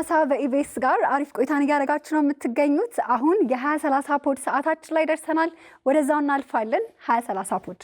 2030 በኢቢኤስ ጋር አሪፍ ቆይታን እያደረጋችሁ ነው የምትገኙት። አሁን የ2030 ፖድ ሰዓታችን ላይ ደርሰናል። ወደዛው እናልፋለን። 2030 ፖድ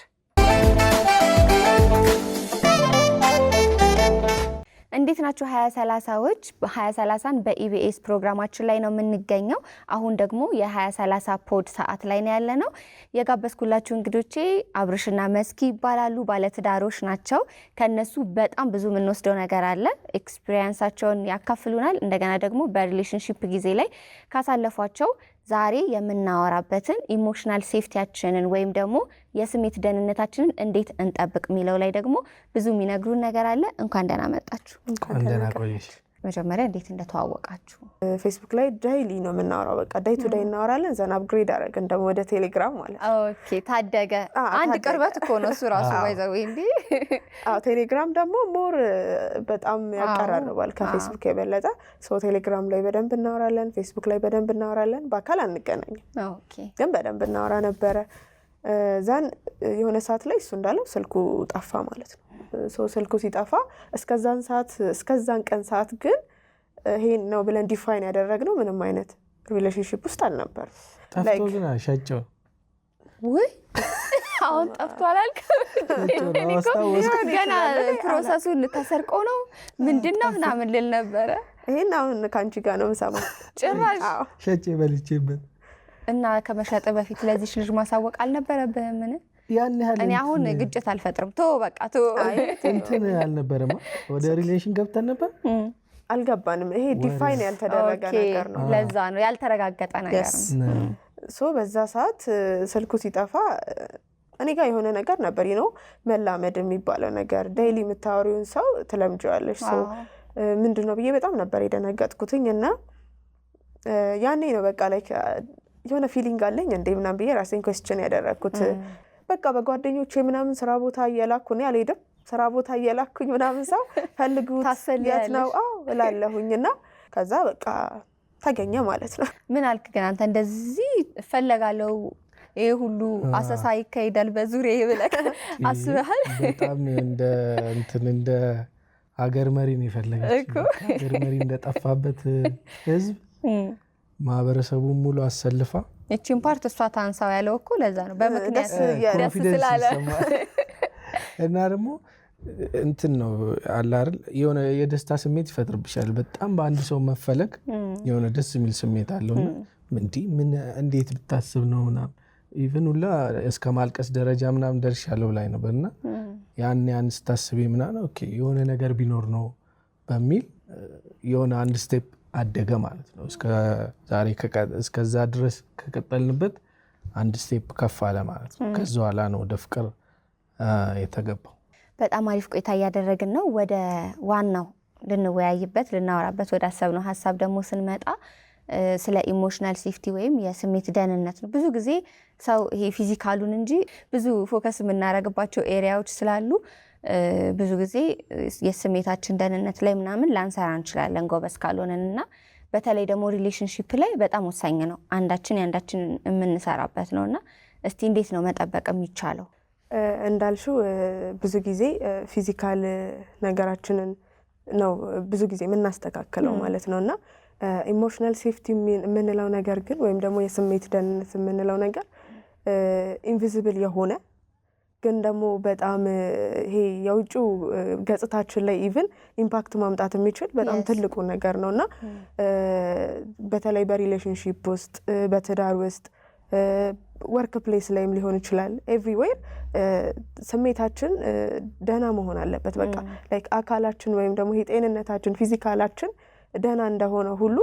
እንዴት ናችሁ? 2030ዎች 2030ን በኢቢኤስ ፕሮግራማችን ላይ ነው የምንገኘው። አሁን ደግሞ የ2030 ፖድ ሰዓት ላይ ነው ያለነው። የጋበዝኩላችሁ እንግዶቼ አብርሽና መስኪ ይባላሉ። ባለትዳሮች ናቸው። ከነሱ በጣም ብዙ የምንወስደው ነገር አለ። ኤክስፒሪየንሳቸውን ያካፍሉናል። እንደገና ደግሞ በሪሌሽንሺፕ ጊዜ ላይ ካሳለፏቸው ዛሬ የምናወራበትን ኢሞሽናል ሴፍቲያችንን ወይም ደግሞ የስሜት ደህንነታችንን እንዴት እንጠብቅ ሚለው ላይ ደግሞ ብዙ የሚነግሩን ነገር አለ። እንኳን ደህና መጣችሁ። እንኳን ደህና ቆየሽ። መጀመሪያ እንዴት እንደተዋወቃችሁ? ፌስቡክ ላይ ዳይሊ ነው የምናወራው። በቃ ዳይ ቱ ዳይ እናወራለን። ዘን አፕግሬድ አደረግን ደግሞ ወደ ቴሌግራም ማለት ነው። ኦኬ ታደገ። አንድ ቅርበት እኮ ነው እሱ ራሱ ባይዘው እንዴ። ቴሌግራም ደግሞ ሞር በጣም ያቀራርባል ከፌስቡክ የበለጠ። ሶ ቴሌግራም ላይ በደንብ እናወራለን፣ ፌስቡክ ላይ በደንብ እናወራለን። በአካል አንገናኝም፣ ግን በደንብ እናወራ ነበረ። ዛን የሆነ ሰዓት ላይ እሱ እንዳለው ስልኩ ጠፋ ማለት ነው። ስልኩ ሲጠፋ እስከዛን ቀን ሰዓት ግን ይሄን ነው ብለን ዲፋይን ያደረግነው ምንም አይነት ሪሌሽንሺፕ ውስጥ አልነበር። ጠፍቶ ግን ሸጨው ወይ አሁን ጠፍቶ አላልክም? ገና ፕሮሰሱን ተሰርቆ ነው ምንድነው ምናምን ልል ነበረ። ይሄን አሁን ካንቺ ጋር ነው የምሰማው። ጭራሽ ሸጬ በልቼበት እና ከመሸጥ በፊት ለዚህ ልጅ ማሳወቅ አልነበረብህም? ምን ያን ያህል እኔ አሁን ግጭት አልፈጥርም። በቃ እንትን አልነበረማ። ወደ ሪሌሽን ገብተን ነበር አልገባንም። ይሄ ዲፋይን ያልተደረገ ነገር ነው። ለዛ ነው ያልተረጋገጠ ነገር ነው። በዛ ሰዓት ስልኩ ሲጠፋ እኔ ጋር የሆነ ነገር ነበር ነው መላመድ የሚባለው ነገር። ዴይሊ የምታወሪውን ሰው ትለምጂዋለሽ። ምንድነው ብዬ በጣም ነበር የደነገጥኩትኝ። እና ያኔ ነው በቃ ላይ የሆነ ፊሊንግ አለኝ እንዴ ምናምን ብዬ ራሴን ኩዌስችን ያደረኩት። በቃ በጓደኞቼ ምናምን ስራ ቦታ እየላኩ ነው አልሄድም። ስራ ቦታ እየላኩኝ ምናምን ሰው ፈልጉት የት ነው እላለሁኝና ከዛ በቃ ተገኘ ማለት ነው። ምን አልክ ግን አንተ? እንደዚህ እፈለጋለሁ ይሄ ሁሉ አሰሳ ይካሄዳል በዙሪያዬ ብለህ አስበሃል? በጣም እንደ ሀገር መሪ ነው የፈለገችው። ሀገር መሪ እንደጠፋበት ህዝብ ማህበረሰቡን ሙሉ አሰልፋ እቺን ፓርት እሷ ታንሳው ያለው እኮ ለዛ ነው በምክንያት ደስ ስላለ እና ደግሞ እንትን ነው አለ አይደል የሆነ የደስታ ስሜት ይፈጥርብሻል። በጣም በአንድ ሰው መፈለግ የሆነ ደስ የሚል ስሜት አለውና ምን እንዴት ብታስብ ነው ምናምን ኢቭን ሁላ እስከ ማልቀስ ደረጃ ምናምን ደርሻለሁ ላይ ነበርና ያን ስታስቢ ምናምን ኦኬ የሆነ ነገር ቢኖር ነው በሚል የሆነ አንድ ስቴፕ አደገ ማለት ነው። እስከዛ ድረስ ከቀጠልንበት አንድ ስቴፕ ከፍ አለ ማለት ነው። ከዛ በኋላ ነው ወደ ፍቅር የተገባው። በጣም አሪፍ ቆይታ እያደረግን ነው። ወደ ዋናው ልንወያይበት ልናወራበት ወደ አሰብነው ሀሳብ ደግሞ ስንመጣ ስለ ኢሞሽናል ሴፍቲ ወይም የስሜት ደህንነት ነው። ብዙ ጊዜ ሰው ይሄ ፊዚካሉን እንጂ ብዙ ፎከስ የምናደርግባቸው ኤሪያዎች ስላሉ ብዙ ጊዜ የስሜታችን ደህንነት ላይ ምናምን ላንሰራ እንችላለን ጎበዝ ካልሆነንና በተለይ ደግሞ ሪሌሽንሺፕ ላይ በጣም ወሳኝ ነው። አንዳችን ያንዳችን የምንሰራበት ነውና እስቲ እንዴት ነው መጠበቅ የሚቻለው? እንዳልሽው ብዙ ጊዜ ፊዚካል ነገራችንን ነው ብዙ ጊዜ የምናስተካክለው ማለት ነውና ኢሞሽናል ሴፍቲ የምንለው ነገር ግን ወይም ደግሞ የስሜት ደህንነት የምንለው ነገር ኢንቪዚብል የሆነ ግን ደግሞ በጣም ይሄ የውጭው ገጽታችን ላይ ኢቭን ኢምፓክት ማምጣት የሚችል በጣም ትልቁ ነገር ነውና በተለይ በሪሌሽንሺፕ ውስጥ በትዳር ውስጥ ወርክ ፕሌስ ላይም ሊሆን ይችላል። ኤቭሪዌር ስሜታችን ደህና መሆን አለበት። በቃ ላይክ አካላችን ወይም ደግሞ ይሄ ጤንነታችን ፊዚካላችን ደህና እንደሆነ ሁሉ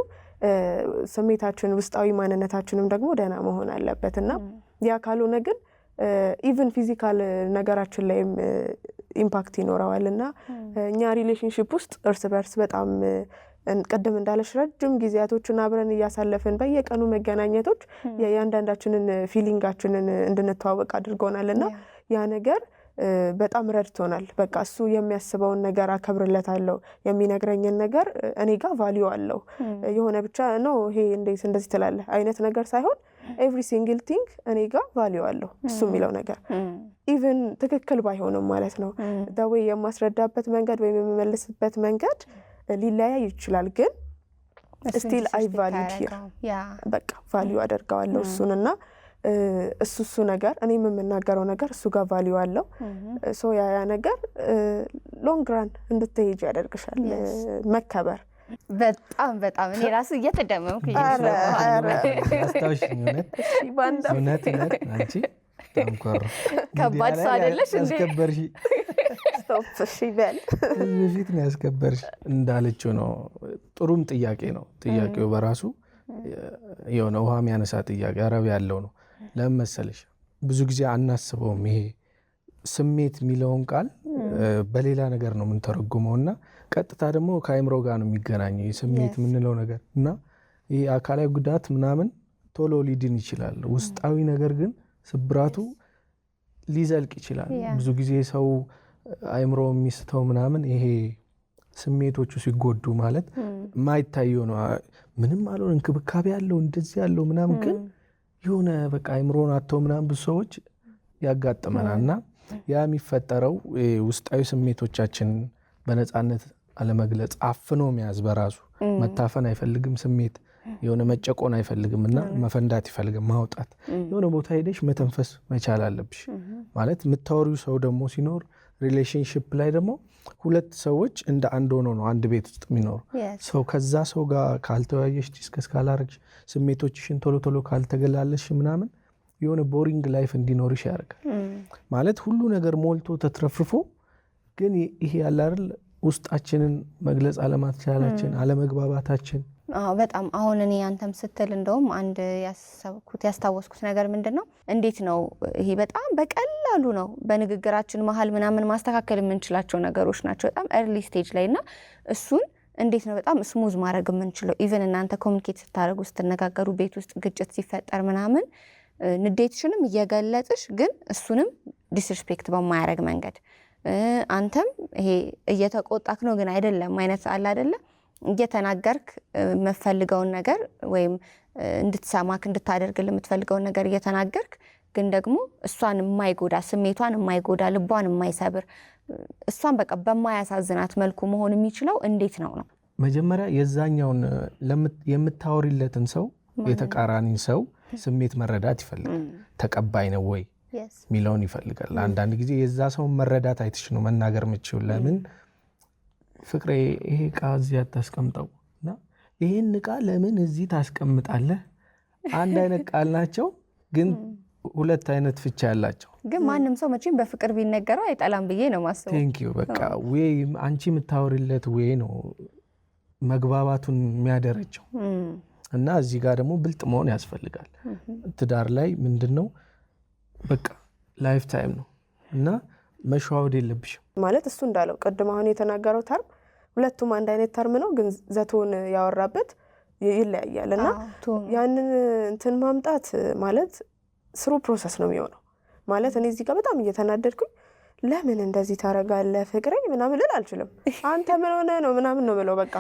ስሜታችን ውስጣዊ ማንነታችንም ደግሞ ደህና መሆን አለበትና ያ ካልሆነ ግን ኢቭን ፊዚካል ነገራችን ላይም ኢምፓክት ይኖረዋልና እኛ ሪሌሽንሺፕ ውስጥ እርስ በርስ በጣም ቀደም እንዳለሽ ረጅም ጊዜያቶችን አብረን እያሳለፈን በየቀኑ መገናኘቶች የእያንዳንዳችንን ፊሊንጋችንን እንድንተዋወቅ አድርጎናልና ያ ነገር በጣም ረድቶናል። በቃ እሱ የሚያስበውን ነገር አከብርለታለሁ፣ የሚነግረኝን ነገር እኔ ጋር ቫልዩ አለው። የሆነ ብቻ ነው ይሄ እንደዚህ ትላለህ አይነት ነገር ሳይሆን ኤቭሪ ሲንግል ቲንግ እኔ ጋር ቫልዩ አለው እሱ የሚለው ነገር ኢቭን ትክክል ባይሆንም ማለት ነው። ዳዌ የማስረዳበት መንገድ ወይም የምመልስበት መንገድ ሊለያይ ይችላል፣ ግን ስቲል አይ ቫሊድ ሂር በቃ ቫልዩ አደርጋለሁ እሱንና እሱ ነገር እኔ የምናገረው ነገር እሱ ጋር ቫልዩ አለው ሶ ያ ነገር ሎንግ ራን እንድትሄጂ ያደርግሻል መከበር በጣም እኔ ራሱ እየተደመምኩኝ አስታውሽኝ እውነት አንቺ ታንኮር ከባድ ሰው አይደለሽ እንዴ አስከበርሽ ስቶፕ እሺ በል በፊት ነው ያስከበርሽ እንዳለችው ነው ጥሩም ጥያቄ ነው ጥያቄው በራሱ የሆነ ውሃ የሚያነሳ ጥያቄ አረብ ያለው ነው ለምን መሰለሽ ብዙ ጊዜ አናስበውም ይሄ ስሜት የሚለውን ቃል በሌላ ነገር ነው የምንተረጉመውና ቀጥታ ደግሞ ከአይምሮ ጋር ነው የሚገናኘው ስሜት የምንለው ነገር እና ይሄ አካላዊ ጉዳት ምናምን ቶሎ ሊድን ይችላል ውስጣዊ ነገር ግን ስብራቱ ሊዘልቅ ይችላል ብዙ ጊዜ ሰው አይምሮ የሚስተው ምናምን ይሄ ስሜቶቹ ሲጎዱ ማለት ማይታየው ነው ምንም አለው እንክብካቤ ያለው እንደዚህ ያለው ምናምን ግን የሆነ በቃ አይምሮን አጥተው ምናምን ብዙ ሰዎች ያጋጥመናልና ያ የሚፈጠረው ውስጣዊ ስሜቶቻችን በነፃነት አለመግለጽ አፍኖ መያዝ በራሱ መታፈን አይፈልግም ስሜት የሆነ መጨቆን አይፈልግምና መፈንዳት ይፈልጋል ማውጣት የሆነ ቦታ ሄደሽ መተንፈስ መቻል አለብሽ ማለት የምታወሪው ሰው ደግሞ ሲኖር ሪሌሽንሺፕ ላይ ደግሞ ሁለት ሰዎች እንደ አንድ ሆኖ ነው አንድ ቤት ውስጥ የሚኖር ሰው ከዛ ሰው ጋር ካልተወያየሽ ዲስከስ ካላረግሽ ስሜቶችሽን ቶሎ ካልተገላለሽ ምናምን የሆነ ቦሪንግ ላይፍ እንዲኖርሽ ያደርጋል ማለት ሁሉ ነገር ሞልቶ ተትረፍርፎ ግን ይሄ ያለ አይደል ውስጣችንን መግለጽ አለማትቻላችን አለመግባባታችን በጣም አሁን እኔ አንተም ስትል እንደውም አንድ ያስታወስኩት ነገር ምንድነው እንዴት ነው ይሄ በጣም በቀላሉ ነው በንግግራችን መሃል ምናምን ማስተካከል የምንችላቸው ነገሮች ናቸው በጣም early stage ላይና እሱን እንዴት ነው በጣም ስሙዝ ማድረግ የምንችለው ኢቭን እናንተ ኮሙኒኬት ስታደርጉ ስትነጋገሩ ቤት ውስጥ ግጭት ሲፈጠር ምናምን ንዴትሽንም እየገለጽሽ ግን እሱንም ዲስሪስፔክት በማያደርግ መንገድ አንተም ይሄ እየተቆጣክ ነው ግን አይደለም አይነት አለ አይደለ እየተናገርክ መፈልገውን ነገር ወይም እንድትሰማክ እንድታደርግልህ የምትፈልገውን ነገር እየተናገርክ ግን ደግሞ እሷን የማይጎዳ ስሜቷን የማይጎዳ ልቧን የማይሰብር እሷን በቃ በማያሳዝናት መልኩ መሆን የሚችለው እንዴት ነው መጀመሪያ የዛኛውን የምታወሪለትን ሰው የተቃራኒን ሰው ስሜት መረዳት ይፈልጋል ተቀባይ ነው ወይ ሚለውን ይፈልጋል አንዳንድ ጊዜ የዛ ሰው መረዳት አይተሽ ነው መናገር የምትችይው ለምን ፍቅሬ ይሄ ቃ እዚህ አታስቀምጠውና ይሄን ቃ ለምን እዚህ ታስቀምጣለህ አንድ አይነት ቃል ናቸው ግን ሁለት አይነት ፍቻ ያላቸው ግን ማንንም ሰው መቼም በፍቅር ቢነገረው አይጠላም ብዬ ነው ማስበው ቴንክ ዩ በቃ ወይ አንቺ የምታወሪለት ወይ ነው መግባባቱን የሚያደረጀው እና እዚህ ጋር ደግሞ ብልጥ መሆን ያስፈልጋል ትዳር ላይ ምንድነው በቃ ላይፍ ታይም ነው እና መሸዋወድ የለብሽም ማለት እሱ እንዳለው ቀድሞ አሁን የተናገረው ተርም ሁለቱም አንድ አይነት ተርም ነው ግን ዘቶን ያወራበት ይለያያልና ያንን እንትን ማምጣት ማለት ስሩ ፕሮሰስ ነው የሚሆነው ማለት እኔ እዚህ ጋር በጣም እየተናደድኩኝ ለምን እንደዚህ ታረጋለህ ፍቅሬ ምናምን ልል አልችልም አንተ ምን ሆነ ነው ምናምን ነው ብለው በቃ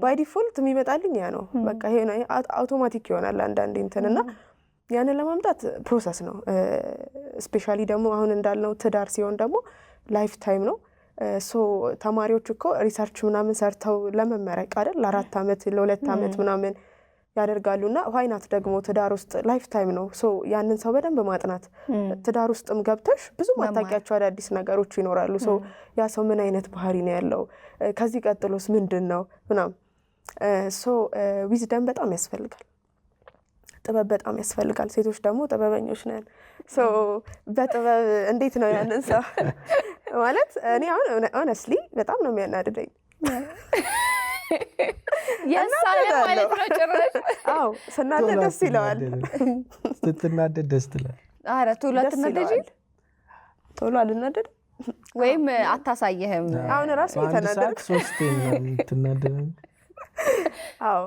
ባይ ዲፎልት የሚመጣልኝ ያ ነው በቃ ይሄ ነው አውቶማቲክ ይሆናል አንዳንዴ እንትንና ያንን ለማምጣት ፕሮሰስ ነው ስፔሻሊ ደግሞ አሁን እንዳልነው ትዳር ሲሆን ደግሞ ላይፍ ታይም ነው ሶ ተማሪዎች እኮ ሪሰርች ምናምን ሰርተው ለመመረቅ አይደል ለ4 አመት ለ2 አመት ምናምን ያደርጋሉና ዋይናት ደግሞ ትዳር ውስጥ ላይፍ ታይም ነው ሶ ያንን ሰው በደንብ ማጥናት ትዳር ውስጥም ገብተሽ ብዙ ማታቂያቸው አዳዲስ ነገሮች ይኖራሉ ሶ ያ ሰው ምን አይነት ባህሪ ነው ያለው ከዚህ ቀጥሎስ ምንድነው ምናምን ሶ ዊዝደም በጣም ያስፈልጋል ጥበብ በጣም ያስፈልጋል ሴቶች ደግሞ ጥበበኞች ነን ሶ በጥበብ እንዴት ነው ያንን ሰው ማለት እኔ አሁን ሆነስትሊ በጣም ነው የሚያናድደኝ ያሳለ ማለት ነው ጭራሽ አዎ ስናደድ ደስ ይለዋል ስትናደድ ደስ ይላል አረ ቶሎ አትናደጂ ቶሎ አልናደድ ወይም አታሳየህም አሁን ራሱ የተናደድኩ ሶስት ትናደድ አዎ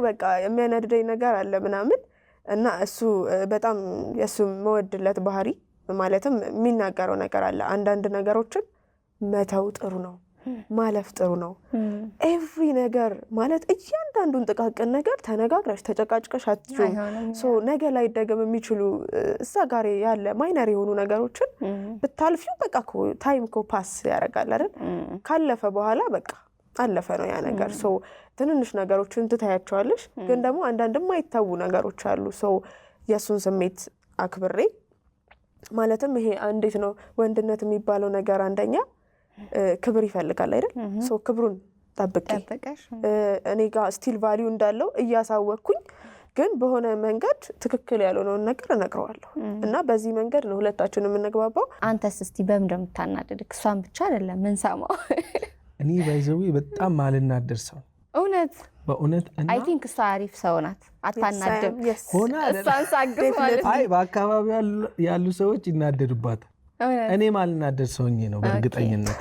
በቃ የሚያናድደኝ ነገር አለ ምናምን እና እሱ በጣም የሱ መወድለት ባህሪ ማለትም የሚናገረው ነገር አለ አንዳንድ ነገሮችን መተው ጥሩ ነው ማለፍ ጥሩ ነው ኤቭሪ ነገር ማለት እያንዳንዱን ጥቃቅን ነገር ተነጋግረሽ ተጨቃጭቀሽ አትጁም ሶ ነገ ላይ ደገም የሚችሉ እዛ ጋር ያለ ማይነር የሆኑ ነገሮችን ብታልፊው በቃ ታይም ፓስ ያደርጋል አይደል ካለፈ በኋላ በቃ አለፈ ነው ያ ነገር። ሶ ትንንሽ ነገሮችን ትታያቸዋለሽ፣ ግን ደግሞ አንዳንድ የማይታዩ ነገሮች አሉ። ሶ የእሱን ስሜት አክብሬ ማለትም ይሄ እንዴት ነው ወንድነት የሚባለው ነገር አንደኛ ክብር ይፈልጋል አይደል? ሶ ክብሩን ጠብቄ እኔ ጋር ስቲል ቫሊዩ እንዳለው እያሳወቅኩኝ ግን በሆነ መንገድ ትክክል ያልሆነውን ነገር እነግረዋለሁ እና በዚህ መንገድ ነው ሁለታችን የምንግባባው። አንተስ እስቲ በምን እንደምታናደድክ? እሷን ብቻ አይደለም ምን ሰማው? እኔ ባይዘው በጣም ማልናደድ ሰው እውነት በእውነት እና አይ ቲንክ እሷ አሪፍ ሰው ናት፣ አታናድም። ሆና እሷን ሳግዝ ማለት አይ በአካባቢው ያሉ ሰዎች ይናደዱባታል። እኔ ማልናደድ ሰውኝ ነው በእርግጠኝነት።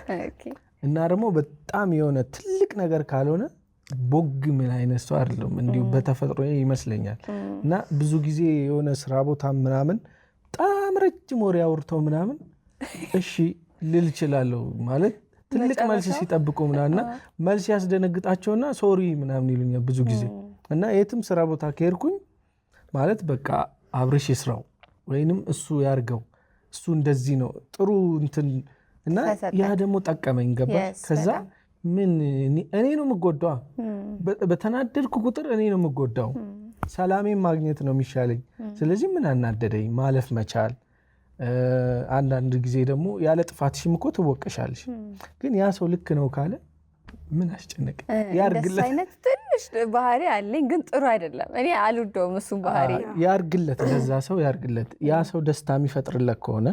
እና ደግሞ በጣም የሆነ ትልቅ ነገር ካልሆነ ቦግ ምን አይነት ሰው አይደለም እንዲሁ በተፈጥሮ ይመስለኛል። እና ብዙ ጊዜ የሆነ ስራ ቦታ ምናምን በጣም ረጅም ወሬ አውርተው ምናምን እሺ ልል እችላለሁ ማለት ትልቅ መልስ ሲጠብቁ ምናምንና መልስ ያስደነግጣቸውና ሶሪ ምናምን ይሉኛል ብዙ ጊዜ። እና የትም ስራ ቦታ ከሄድኩኝ ማለት በቃ አብርሽ ይስራው ወይንም እሱ ያርገው እሱ እንደዚህ ነው ጥሩ እንትን እና ያ ደግሞ ጠቀመኝ ገባሽ? ከዛ ምን እኔ ነው የምጎዳው፣ በተናደድኩ ቁጥር እኔ ነው የምጎዳው፣ ሰላሜን ማግኘት ነው የሚሻለኝ። ስለዚህ ምን አናደደኝ ማለፍ መቻል። አንዳንድ ጊዜ ደግሞ ያለ ጥፋትሽም እኮ ትወቀሻለሽ፣ ግን ያ ሰው ልክ ነው ካለ ምን አስጨነቀ? ያርግለት። አይነት ትንሽ ባህሪ አለኝ ግን ጥሩ አይደለም፣ እኔ አልወደውም እሱን ባህሪ። ያርግለት፣ ለዛ ሰው ያርግለት። ያ ሰው ደስታ የሚፈጥርለት ከሆነ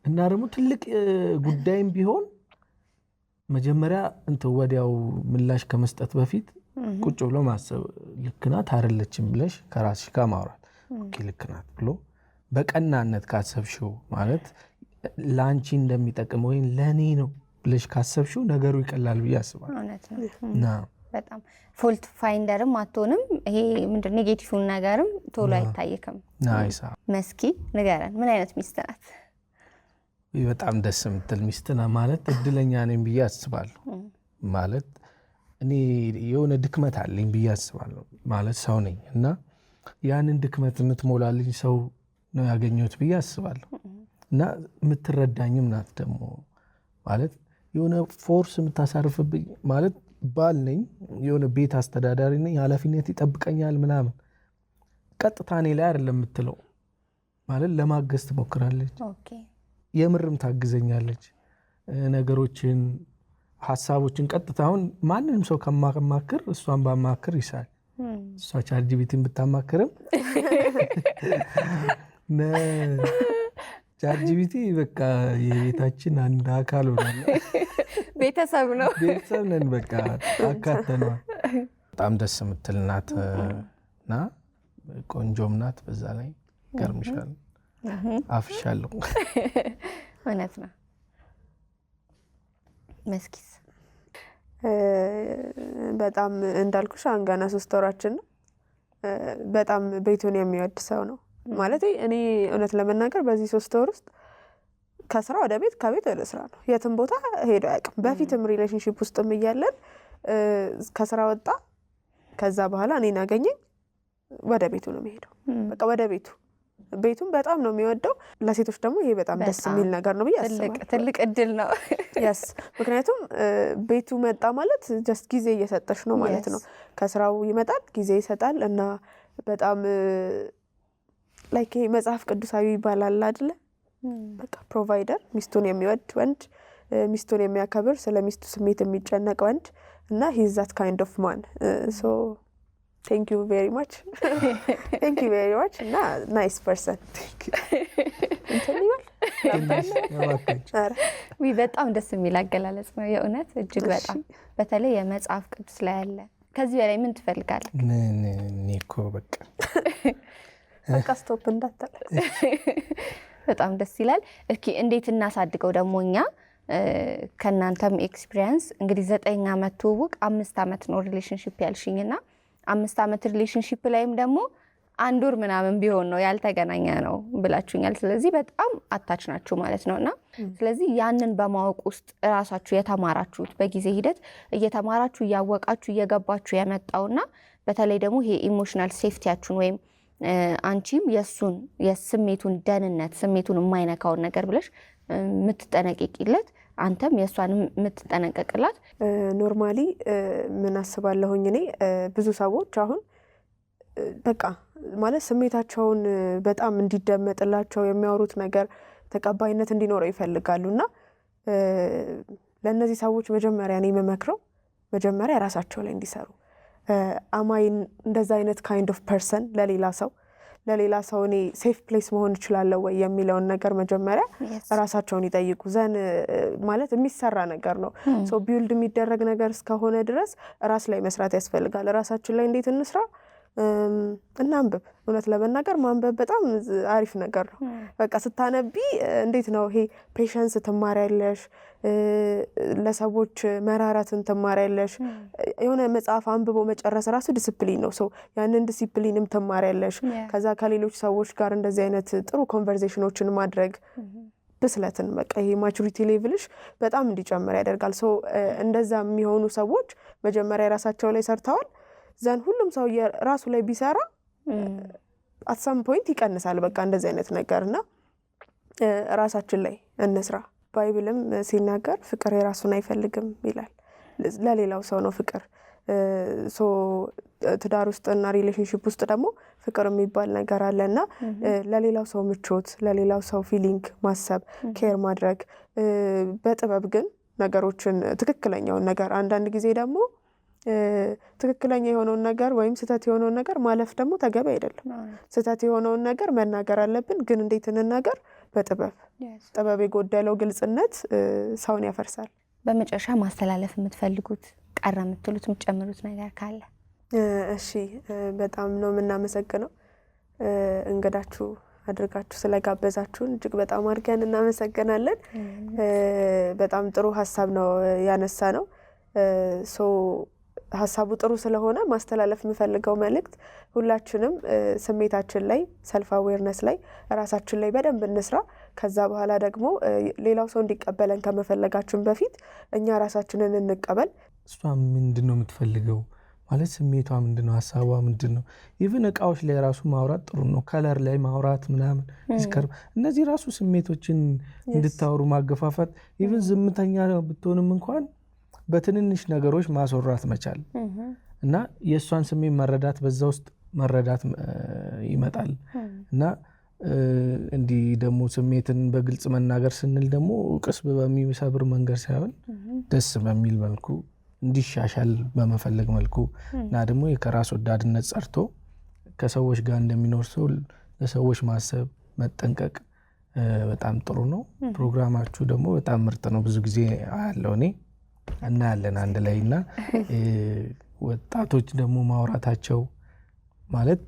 እና ደግሞ ትልቅ ጉዳይም ቢሆን መጀመሪያ ወዲያው ምላሽ ከመስጠት በፊት ቁጭ ብሎ ማሰብ፣ ልክ ናት አይደለችም ብለሽ ከራስሽ ጋር ማውራት። ኦኬ ልክ ናት ብሎ በቀናነት ካሰብሽው ማለት ለአንቺ እንደሚጠቅም ወይም ለእኔ ነው ብለሽ ካሰብሽው ነገሩ ይቀላል ብዬ አስባለሁ። እና በጣም ፎልት ፋይንደርም አትሆንም። ይሄ ምንድን ኔጌቲቭን ነገርም ቶሎ አይታይክም። ናይስ። መስኪ ንገረን፣ ምን አይነት ሚስት ናት? በጣም ደስ የምትል ሚስት ናት። ማለት እድለኛ ነኝ ብዬ አስባለሁ። ማለት እኔ የሆነ ድክመት አለኝ ብዬ አስባለሁ። ማለት ሰው ነኝ እና ያንን ድክመት የምትሞላልኝ ሰው ነው ያገኘሁት ብዬ አስባለሁ። እና የምትረዳኝም ናት ደግሞ ማለት የሆነ ፎርስ የምታሳርፍብኝ ማለት ባል ነኝ፣ የሆነ ቤት አስተዳዳሪ ነኝ፣ ኃላፊነት ይጠብቀኛል ምናምን። ቀጥታ እኔ ላይ አይደለም የምትለው ማለት ለማገዝ ትሞክራለች። የምርም ታግዘኛለች። ነገሮችን ሀሳቦችን ቀጥታ አሁን ማንንም ሰው ከማማክር እሷን ባማክር ይሳል። እሷ ቻትጂፒቲን ብታማክርም ቻትጂፒቲ በቃ የቤታችን አንድ አካል ሆኗል። ቤተሰብ ነው፣ ቤተሰብ ነን በቃ አካተነዋል። በጣም ደስ የምትል ናት እና ቆንጆም ናት። በዛ ላይ ገርምሻል አፍሻለሁ። እውነት ነው። መስኪስ? በጣም እንዳልኩሽ አንጋና 3 ወራችን ነው። በጣም ቤቱን የሚወድ ሰው ነው ማለት እኔ እውነት ለመናገር በዚህ 3 ወር ውስጥ ከስራ ወደ ቤት ከቤት ወደ ስራ ነው። የትም ቦታ ሄዶ አያውቅም። በፊትም ሪሌሽንሺፕ ውስጥም እያለን ከስራ ወጣ፣ ከዛ በኋላ እኔን አገኘኝ፣ ወደ ቤቱ ነው የሚሄደው። በቃ ወደ ቤቱ ቤቱን በጣም ነው የሚወደው። ለሴቶች ደግሞ ይሄ በጣም ደስ የሚል ነገር ነው ብዬ አስባለሁ። ትልቅ እድል ነው። yes ምክንያቱም ቤቱ መጣ ማለት ጀስት ጊዜ እየሰጠሽ ነው ማለት ነው። ከስራው ይመጣል፣ ጊዜ ይሰጣል እና በጣም ላይክ መጽሐፍ ቅዱሳዊ ይባላል አይደለ? በቃ ፕሮቫይደር፣ ሚስቱን የሚወድ ወንድ፣ ሚስቱን የሚያከብር፣ ስለ ሚስቱ ስሜት የሚጨነቅ ወንድ እና he is that kind of man. So thank you very much. Thank you very much. እና nice person. ዊ በጣም ደስ የሚል አገላለጽ ነው የእውነት እጅግ በጣም በተለይ የመጽሐፍ ቅዱስ ላይ ያለ። ከዚህ በላይ ምን ትፈልጋለህ? እኔ እኮ በቃ ስቶፕ እንዳትል። በጣም ደስ ይላል። እስኪ እንዴት እናሳድገው ደግሞ እኛ ከናንተም ኤክስፒሪየንስ እንግዲህ 9 ዓመት ትውውቅ 5 ዓመት ነው ሪሌሽንሺፕ ያልሽኝና 5 ዓመት ሪሌሽንሺፕ ላይም ደግሞ 1 ወር ምናምን ቢሆን ነው ያልተገናኘ ነው ብላችሁኛል። ስለዚህ በጣም አታች ናችሁ ማለት ነውና ስለዚህ ያንን በማወቅ ውስጥ ራሳችሁ የተማራችሁት በጊዜ ሂደት እየተማራችሁ እያወቃችሁ እየገባችሁ የመጣውና በተለይ ደግሞ ይሄ ኢሞሽናል ሴፍቲያችሁን ወይም አንቺም የስሜቱን ደህንነት ስሜቱን የማይነካውን ነገር ብለሽ የምትጠነቀቂለት አንተም የእሷንም የምትጠነቀቅላት? ኖርማሊ ምን አስባለሁኝ እኔ ብዙ ሰዎች አሁን በቃ ማለት ስሜታቸውን በጣም እንዲደመጥላቸው የሚያወሩት ነገር ተቀባይነት እንዲኖረው ይፈልጋሉና ለእነዚህ ሰዎች መጀመሪያ እኔ የምመክረው መጀመሪያ ራሳቸው ላይ እንዲሰሩ አማይን እንደዛ አይነት ካይንድ ኦፍ ፐርሰን ለሌላ ሰው እኔ ሴፍ ፕሌስ መሆን እችላለሁ ወይ የሚለውን ነገር መጀመሪያ ራሳቸውን ይጠይቁ። ዘን ማለት የሚሰራ ነገር ነው። ሶ ቢልድ የሚደረግ ነገር እስከሆነ ድረስ ራስ ላይ መስራት ያስፈልጋል። ራሳችን ላይ እንዴት እንስራ? እናንብብ። እውነት ለመናገር ማንበብ በጣም አሪፍ ነገር ነው። በቃ ስታነቢ እንዴት ነው ይሄ ፔሸንስ ትማሪያለሽ፣ ለሰዎች መራራትን ትማሪያለሽ። የሆነ መጽሐፍ አንብቦ መጨረስ ራሱ ዲሲፕሊን ነው። ሰው ያንን ዲሲፕሊንም ትማሪያለሽ። ከዛ ከሌሎች ሰዎች ጋር እንደዚህ አይነት ጥሩ ኮንቨርሴሽኖችን ማድረግ ብስለትን በቃ ይሄ ማቹሪቲ ሌቭልሽ በጣም እንዲጨምር ያደርጋል። ሶ እንደዛ የሚሆኑ ሰዎች መጀመሪያ ራሳቸው ላይ ሰርተዋል። ዘን ሁሉም ሰው ራሱ ላይ ቢሰራ አት ሰም ፖይንት ይቀንሳል። በቃ እንደዚህ አይነት ነገርና ራሳችን ላይ እንስራ። ባይብልም ሲናገር ፍቅር የራሱን አይፈልግም ይላል። ለሌላው ሰው ነው ፍቅር። ሶ ትዳር ውስጥና ሪሌሽንሺፕ ውስጥ ደግሞ ፍቅር የሚባል ነገር አለና ለሌላው ሰው ምቾት፣ ለሌላው ሰው ፊሊንግ ማሰብ፣ ኬር ማድረግ በጥበብ ግን ነገሮችን ትክክለኛውን ነገር አንዳንድ ጊዜ ደግሞ ትክክለኛ የሆነውን ነገር ወይም ስህተት የሆነውን ነገር ማለፍ ደግሞ ተገቢ አይደለም። ስህተት የሆነውን ነገር መናገር አለብን፣ ግን እንዴት እንናገር? በጥበብ። ጥበብ የጎደለው ግልጽነት ሰውን ያፈርሳል። በመጨረሻ ማስተላለፍ የምትፈልጉት ቀረ የምትሉት የምትጨምሩት ነገር ካለ? እሺ፣ በጣም ነው የምናመሰግነው እንግዳችሁ አድርጋችሁ ስለጋበዛችሁን እጅግ በጣም አድርገን እናመሰግናለን። በጣም ጥሩ ሀሳብ ነው ያነሳ ነው። ሀሳቡ ጥሩ ስለሆነ ማስተላለፍ የምፈልገው መልእክት ሁላችንም ስሜታችን ላይ ሰልፍ አዌርነስ ላይ ራሳችን ላይ በደንብ እንስራ። ከዛ በኋላ ደግሞ ሌላው ሰው እንዲቀበለን ከመፈለጋችን በፊት እኛ ራሳችንን እንቀበል። እሷ ምንድነው የምትፈልገው ማለት ስሜቷ ምንድነው፣ ሀሳቧ ምንድነው? ኢቭን እቃዎች ላይ ራሱ ማውራት ጥሩ ነው። ከለር ላይ ማውራት ምናምን ስከር እነዚህ ራሱ ስሜቶችን እንድታወሩ ማገፋፋት። ኢቭን ዝምተኛ ብትሆንም እንኳን በትንንሽ ነገሮች ማስወራት መቻል እና የእሷን ስሜት መረዳት፣ በዛ ውስጥ መረዳት ይመጣል እና እንዲህ ደግሞ ስሜትን በግልጽ መናገር ስንል ደግሞ ቅስብ በሚሰብር መንገድ ሳይሆን ደስ በሚል መልኩ እንዲሻሻል በመፈለግ መልኩ እና ደግሞ ከራስ ወዳድነት ጸርቶ ከሰዎች ጋር እንደሚኖር ሰው ለሰዎች ማሰብ መጠንቀቅ በጣም ጥሩ ነው። ፕሮግራማችሁ ደግሞ በጣም ምርጥ ነው። ብዙ ጊዜ አያለው እኔ እና ያለን አንድ ላይ እና ወጣቶች ደግሞ ማውራታቸው ማለት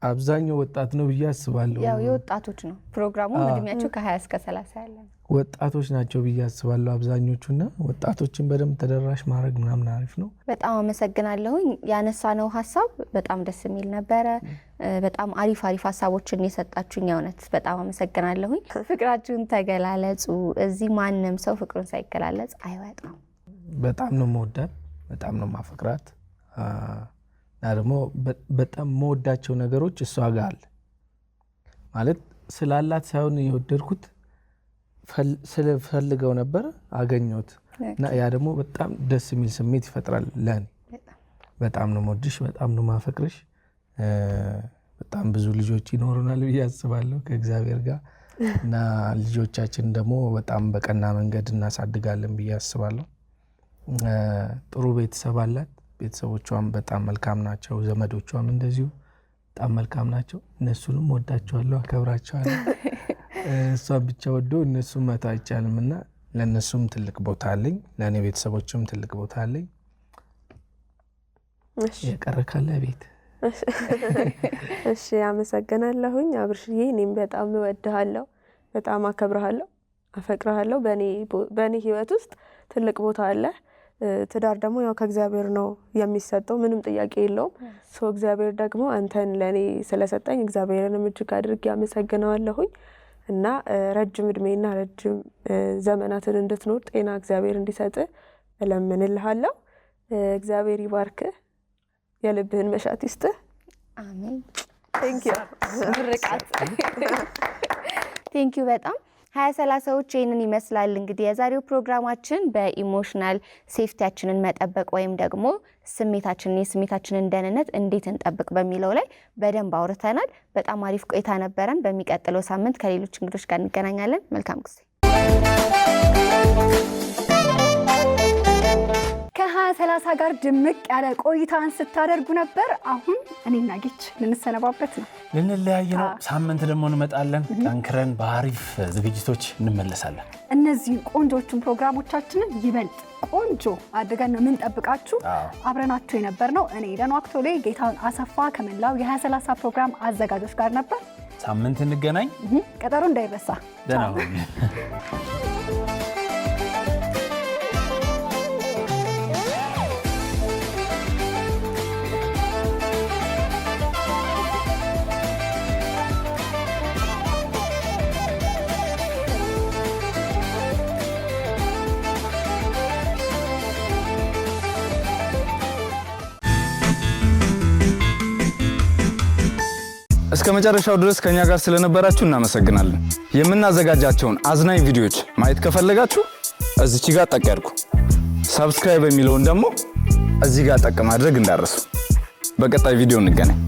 አብዛኛው ወጣት ነው ብዬ አስባለሁ። ያው የወጣቶች ነው ፕሮግራሙ። እድሜያቸው ከ20 እስከ 30 ያለ ወጣቶች ናቸው ብዬ አስባለሁ አብዛኞቹና ወጣቶችን በደንብ ተደራሽ ማድረግ ምናምን አሪፍ ነው። በጣም አመሰግናለሁኝ። ያነሳነው ሀሳብ በጣም ደስ የሚል ነበረ። በጣም አሪፍ ሀሳቦችን የሰጣችሁኝ እውነት በጣም አመሰግናለሁኝ። ፍቅራችሁን ተገላለጹ። እዚህ ማንም ሰው ፍቅሩን ሳይገላለጽ አይወጣም። በጣም ነው መወዳት፣ በጣም ነው ማፈቅራት እና ደግሞ በጣም መወዳቸው ነገሮች እሷ ጋር አለ ማለት ስላላት ሳይሆን የወደድኩት ስለፈልገው ነበር አገኘሁት እና ያ ደግሞ በጣም ደስ የሚል ስሜት ይፈጥራል ለኔ። በጣም ነው መወድሽ፣ በጣም ነው ማፈቅርሽ። በጣም ብዙ ልጆች ይኖሩናል ብዬ አስባለሁ ከእግዚአብሔር ጋር እና ልጆቻችን ደግሞ በጣም በቀና መንገድ እናሳድጋለን ብዬ አስባለሁ። ጥሩ ቤተሰብ አላት። ቤተሰቦቿም በጣም መልካም ናቸው። ዘመዶቿም እንደዚሁ በጣም መልካም ናቸው። እነሱንም ወዳቸዋለሁ፣ አከብራቸዋለሁ። እሷን ብቻ ወዶ እነሱም መተው አይቻልም እና ለእነሱም ትልቅ ቦታ አለኝ፣ ለእኔ ቤተሰቦችም ትልቅ ቦታ አለኝ። የቀረ ካለ ቤት። እሺ፣ አመሰግናለሁኝ አብርሽዬ። እኔም በጣም እወድሃለሁ፣ በጣም አከብርሃለሁ፣ አፈቅርሃለሁ። በእኔ ህይወት ውስጥ ትልቅ ቦታ አለ። ትዳር ደግሞ ያው ከእግዚአብሔር ነው የሚሰጠው፣ ምንም ጥያቄ የለውም። ሰው እግዚአብሔር ደግሞ አንተን ለእኔ ስለሰጠኝ እግዚአብሔርንም እጅግ አድርጌ አመሰግነዋለሁኝ እና ረጅም እድሜና ረጅም ዘመናትን እንድትኖር ጤና እግዚአብሔር እንዲሰጥ እለምንልሃለሁ። እግዚአብሔር ይባርክህ፣ የልብህን መሻት ይስጥህ። አሜን። ቴንኪዩ። ምርቃት። ቴንኪዩ በጣም 2030ዎች ይህንን ይመስላል። እንግዲህ የዛሬው ፕሮግራማችን በኢሞሽናል ሴፍቲያችንን መጠበቅ ወይም ደግሞ የስሜታችንን ደህንነት እንዴት እንጠብቅ በሚለው ላይ በደንብ አውርተናል። በጣም አሪፍ ቆይታ ነበረን። በሚቀጥለው ሳምንት ከሌሎች እንግዶች ጋር እንገናኛለን። መልካም ጊዜ። ከ2030 ጋር ድምቅ ያለ ቆይታን ስታደርጉ ነበር። አሁን እኔና ጌች ልንሰነባበት ነው፣ ልንለያይ ነው። ሳምንት ደግሞ እንመጣለን። ጠንክረን በአሪፍ ዝግጅቶች እንመለሳለን። እነዚህ ቆንጆቹን ፕሮግራሞቻችንን ይበልጥ ቆንጆ አድርገን ነው የምንጠብቃችሁ። አብረናችሁ የነበርነው እኔ ኤደን ዋክቶሌ፣ ጌታውን አሰፋ ከመላው የ2030 ፕሮግራም አዘጋጆች ጋር ነበር። ሳምንት እንገናኝ። ቀጠሮ እንዳይረሳ። ደህና ሁኑ። እስከ መጨረሻው ድረስ ከኛ ጋር ስለነበራችሁ እናመሰግናለን። የምናዘጋጃቸውን አዝናኝ ቪዲዮዎች ማየት ከፈለጋችሁ እዚች ጋር ጠቅ ያድርጉ። ሰብስክራይብ የሚለውን ደግሞ እዚህ ጋር ጠቅ ማድረግ እንዳትረሱ። በቀጣይ ቪዲዮ እንገናኝ።